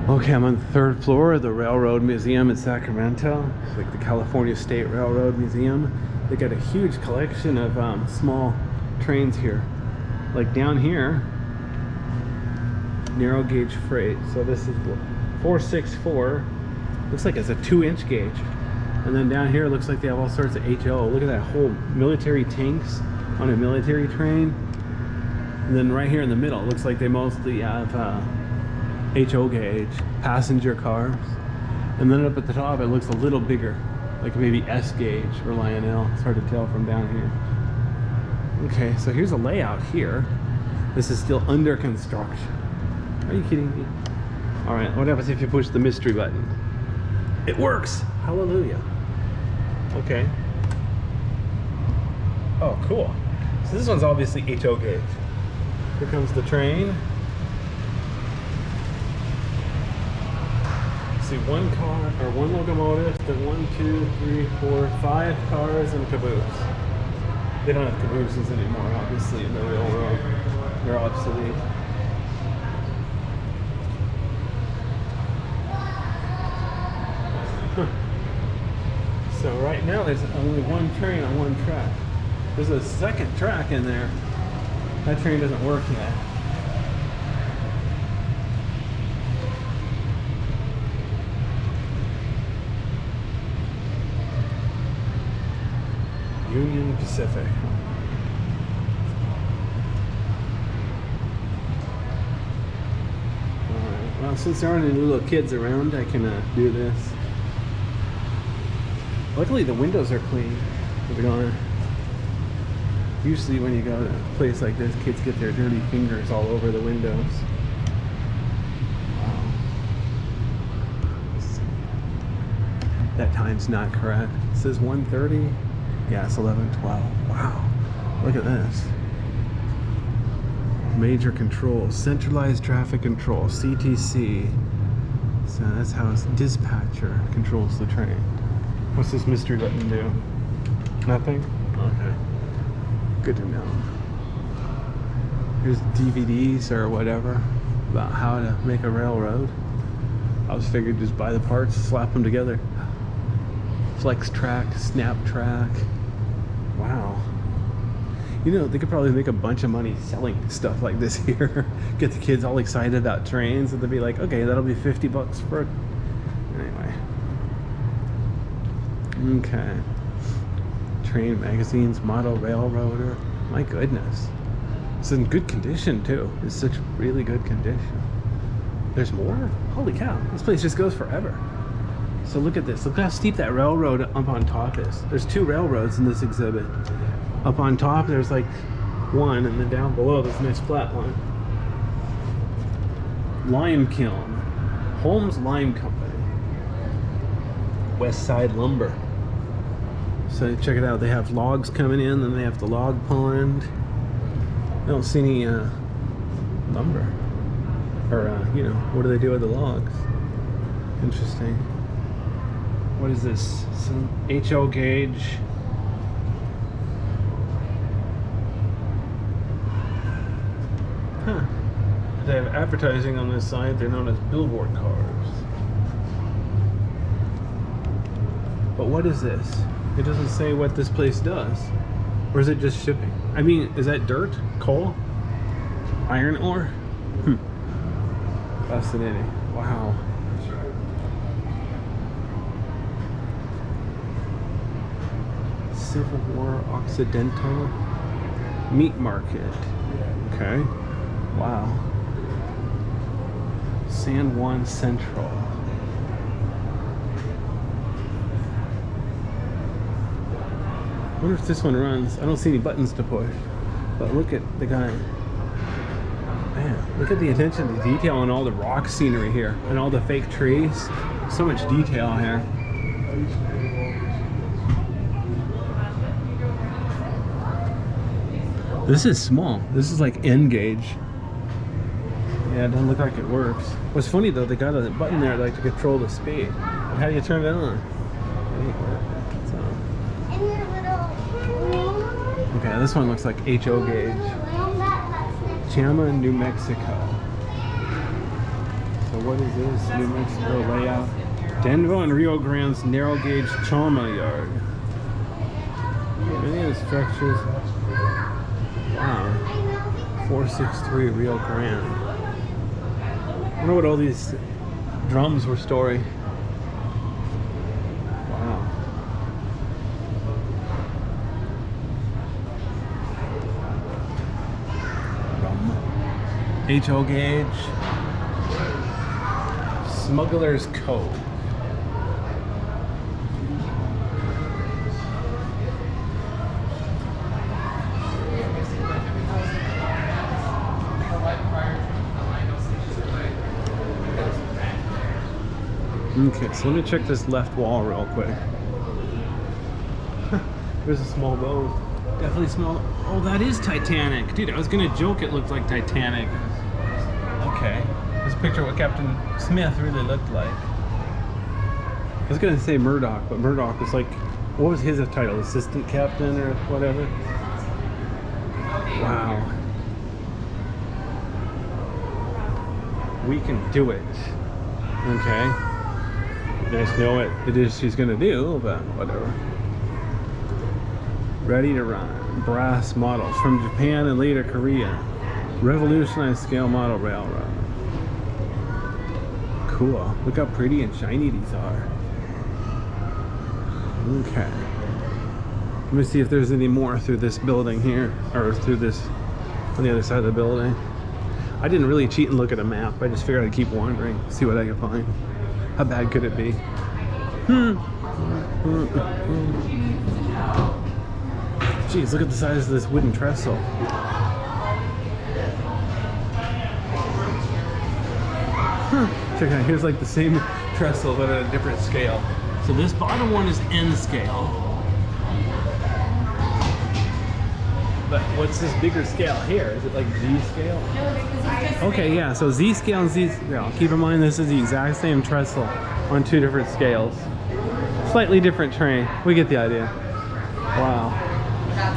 Okay, I'm on the third floor of the Railroad Museum in Sacramento. It's like the California State Railroad Museum. They got a huge collection of small trains here. Like down here, narrow gauge freight. So this is 464. Looks like it's a 2-inch gauge. And then down here, it looks like they have all sorts of HO. Look at that whole military tanks on a military train. And then right here in the middle, it looks like they mostly have HO gauge, passenger cars. And then up at the top, it looks a little bigger, like maybe S gauge or Lionel. It's hard to tell from down here. Okay, so here's a layout here. This is still under construction. Are you kidding me? All right, what happens if you push the mystery button? It works, hallelujah. Okay. Oh, cool. So this one's obviously HO gauge. Here comes the train. See, one car or one locomotive, then 1, 2, 3, 4, 5 cars and a caboose. They don't have cabooses anymore, obviously, in the railroad. They're obsolete. So right now there's only one train on one track. There's a second track in there. That train doesn't work yet. Union Pacific. Alright, well, since there aren't any little kids around, I can do this. Luckily, the windows are clean. Usually when you go to a place like this, kids get their dirty fingers all over the windows. Wow. That time's not correct. It says 1:30. Yeah, it's 11:12. Wow. Look at this. Major control, centralized traffic control, CTC. So that's how dispatcher controls the train. What's this mystery button do? Nothing? Okay. Good to know. Here's DVDs or whatever about how to make a railroad. I was figured just buy the parts, slap them together. Flex track, snap track. Wow. You know, they could probably make a bunch of money selling stuff like this here. Get the kids all excited about trains and they'll be like, okay, that'll be 50 bucks for it. Anyway. Okay. Train magazines, model railroader. My goodness. It's in good condition too. It's such really good condition. There's more? Holy cow. This place just goes forever. So look at this. Look how steep that railroad up on top is. There's 2 railroads in this exhibit. Up on top there's like one, and then down below there's a nice flat one. Lime kiln. Holmes Lime Company. West Side Lumber. So check it out. They have logs coming in, then they have the log pond. I don't see any lumber. Or, you know, what do they do with the logs? Interesting. What is this? Some HO gauge. Huh. They have advertising on this side. They're known as billboard cars. But what is this? It doesn't say what this place does. Or is it just shipping? I mean, is that dirt? Coal? Iron ore? Fascinating. Wow. Civil War Occidental Meat Market. Okay. Wow. San Juan Central. I wonder if this one runs. I don't see any buttons to push. But look at the guy. Man, look at the attention to detail on all the rock scenery here and all the fake trees. So much detail here. This is small. This is like N gauge. Yeah, it doesn't look like it works. What's funny though, they got a button there like to control the speed. But how do you turn it on? Okay, this one looks like HO gauge. Chama, New Mexico. So So what is this? New Mexico layout. Denver and Rio Grande's narrow gauge trauma yard. Many of the structures. Wow. 463 Rio Grande. I wonder what all these drums were storing. Wow. HO gauge. Smuggler's Cove. Okay, so let me check this left wall real quick. There's a small boat. Definitely small. Oh, that is Titanic. Dude, I was gonna joke it looked like Titanic. Okay. This picture of what Captain Smith really looked like. I was gonna say Murdoch, but Murdoch was like, what was his title? Assistant captain or whatever? Wow. We can do it. Okay. You guys know what it is she's gonna do, but whatever. Ready to run. Brass models from Japan and later Korea. Revolutionized scale model railroad. Cool. Look how pretty and shiny these are. Okay. Let me see if there's any more through this building here, or through this on the other side of the building. I didn't really cheat and look at a map. I just figured I'd keep wandering, see what I could find. How bad could it be? Jeez, look at the size of this wooden trestle. Check it out, here's like the same trestle but at a different scale. So this bottom one is N scale. But what's this bigger scale here? Is it like Z scale? No, because it's just Okay, yeah, so Z scale and Z scale. Keep in mind this is the exact same trestle on two different scales. Slightly different train. We get the idea. Wow.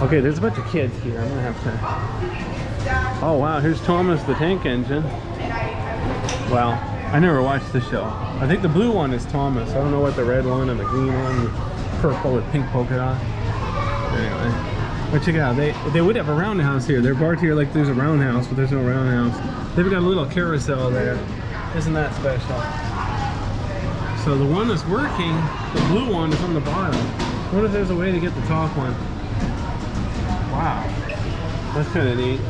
Okay, there's a bunch of kids here. I'm gonna have to... Oh wow, here's Thomas the Tank Engine. Wow, I never watched the show. I think the blue one is Thomas. I don't know what the red one and the green one, the purple with pink polka dot. Anyway. But check it out, they would have a roundhouse here. They're barred here like there's a roundhouse, but there's no roundhouse. They've got a little carousel there. Isn't that special? So the one that's working, the blue one, is on the bottom. I wonder if there's a way to get the top one. Wow. That's kind of neat.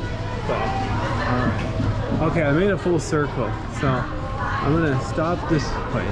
So, alright. Okay, I made a full circle. So I'm gonna stop this way.